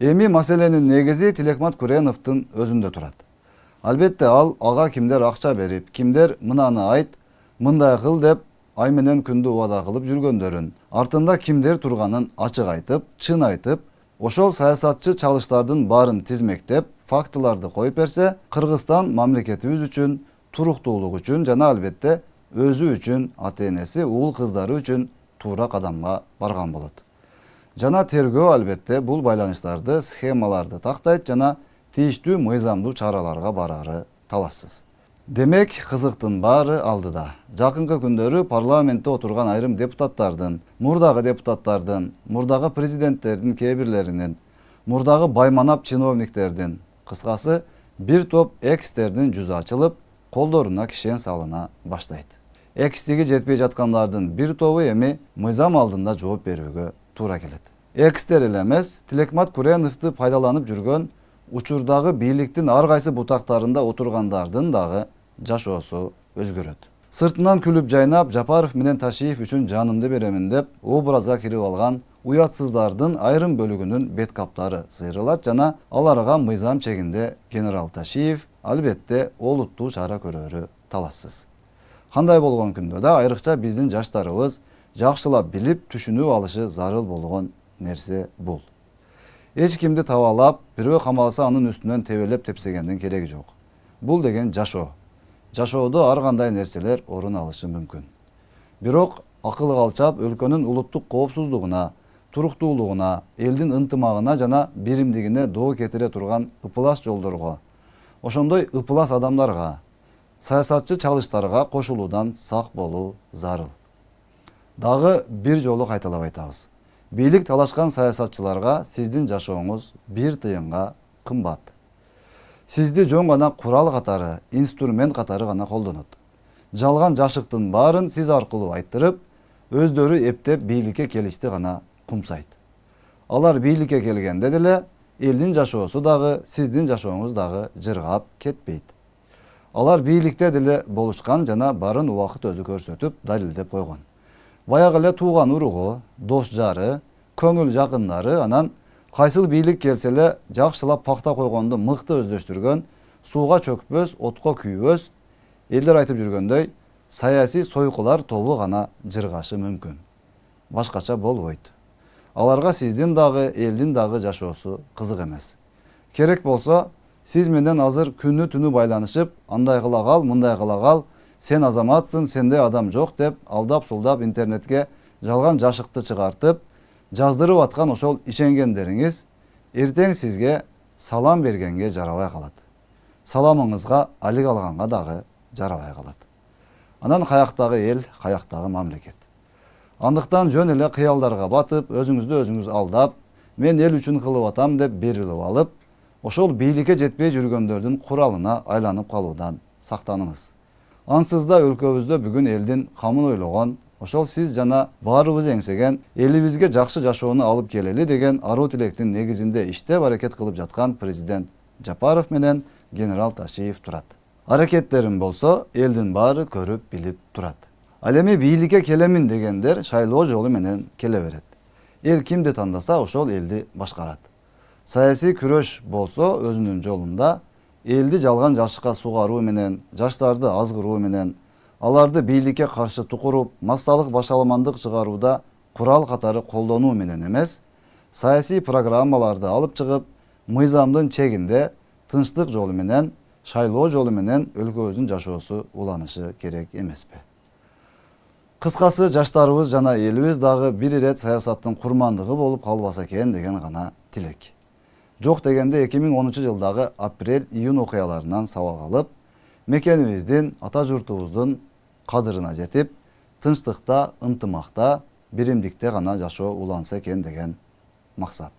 Эми маселенин негизи Тилекмат Куреновдун өзүндө турат. Албетте ал ага кимдер акча берип, кимдер мынаны айт, мындай кыл деп ай менен күндү убада кылып жүргөндөрүн, артында кимдер турганын ачык айтып, чын айтып, ошол саясатчы чалыштардын баарын тизмектеп, фактыларды коюп берсе, Кыргызстан мамлекетибиз үчүн, туруктуулук үчүн жана албетте өзү үчүн, ата энеси, уул кыздары үчүн туура кадамга барган болот. Жана тергөө албетте бул байланыштарды, схемаларды тактайт жана тийиштүү мыйзамдуу чараларга барары талашсыз. Демек, кызыктын баары алдыда. Жакынкы күндөрү парламентте отурган айрым депутаттардын, мурдагы депутаттардын, мурдагы президенттердин кээ бирлеринин, мурдагы байманап чиновниктердин, кыскасы бир топ экстердин жүзү ачылып, колдоруна кишен салына баштайт. Экстиги жетпей жаткандардын бир тобу эми мыйзам алдында жооп берүүгө туура келет. Экстер эле эмес, Тилекмат Куреновду пайдаланып жүргөн учурдагы бийликтин ар кайсы бутактарында отургандардын дагы жашоосу өзгөрөт. Сыртынан күлүп жайнап, Жапаров менен Ташиев үчүн жанымды беремин деп образга кирип алган уятсыздардын айрым бөлүгүнүн бет каптары сыйрылат жана аларга мыйзам чегинде генерал Ташиев албетте олуттуу чара көрөрү талашсыз. Кандай болгон күндө да айрыкча биздин жаштарыбыз жакшылап билип түшүнүп алышы зарыл болгон нерсе бул. Эч кимди табалап, бирөө камалса анын үстүнөн тебелеп тепсегендин кереги жок. Бул деген жашоо. Жашоодо ар кандай нерселер орун алышы мүмкүн. Бирок акылы калчап өлкөнүн улуттук коопсуздугуна, туруктуулугуна, элдин ынтымагына жана биримдигине доо кетире турган ыпылас жолдорго, ошондой ыпылас адамдарга, саясатчы чалыштарга кошулуудан сак болуу зарыл. Дагы бир жолу кайталап айтабыз. Бийлик талашкан саясатчыларга сиздин жашооңуз бир тыйынга кымбат. Сизди жөн гана курал катары, инструмент катары гана колдонот. Жалган жашыктын баарын сиз аркылуу айттырып, өздөрү эптеп бийликке келишти гана кумсайт. Алар бийликке келгенде деле элдин жашоосу дагы, сиздин жашооңуз дагы жыргап кетпейт. Алар бийликте деле болушкан жана барын убакыт өзү көрсөтүп, далилдеп койгон. Баягы эле тууган уругу, дос жары, көңүл жакындары, анан кайсыл бийлик келсе эле жакшылап пакта койгонду мыкты өздөштүргөн, сууга чөкпөс, отко күйбөс, элдер айтып жүргөндөй, саясий сойкулар тобу гана жыргашы мүмкүн. Башкача болбойт. Аларга сиздин дагы, элдин дагы жашоосу кызык эмес. Керек болсо, сиз менен азыр күнү түнү байланышып, андай кыла кал, мындай кыла кал, сен азаматсың, сенде адам жок деп алдап-сулдап интернетке жалган жашыкты чыгартып, жаздырып аткан ошол ишенгендериңиз эртең сизге салам бергенге жарабай калат. Саламыңызга алик алганга дагы жарабай калат. Анан каяктагы эл, каяктагы мамлекет. Андыктан жөн эле кыялдарга батып, өзүңүздү өзүңүз алдап, мен эл үчүн кылып атам деп берилип алып, ошол бийликке жетпей жүргөндөрдүн куралына айланып калуудан сактаныңыз. Ансыз да өлкөбүздө бүгүн элдин камын ойлогон, ошол сиз жана баарыбыз эңсеген элибизге жакшы жашоону алып келели деген аруу тилектин негизинде иштеп аракет кылып жаткан президент Жапаров менен генерал Ташиев турат. Аракеттерин болсо элдин баары көрүп билип турат. Ал эми бийликке келемин дегендер шайлоо жолу менен келе берет. Эл кимди тандаса ошол элди башкарат. Саясий күрөш болсо өзүнүн жолунда элди жалган жашыкка сугаруу менен, жаштарды азгыруу менен, аларды бийликке каршы тукуруп, массалык башаламандык чыгарууда курал катары колдонуу менен эмес, саясий программаларды алып чыгып, мыйзамдын чегинде тынчтык жолу менен, шайлоо жолу менен өлкөбүздүн жашоосу уланышы керек эмеспи? Кыскасы, жаштарыбыз жана элибиз дагы бир ирет саясаттын курмандыгы болуп калбаса экен деген гана тилек. Жок дегенде 2010-жылдагы апрель-июнь окуяларынан сабак алып, мекенибиздин, ата журтубуздун кадырына жетип, тынчтыкта, ынтымакта, биримдикте гана жашоо уланса экен деген максат.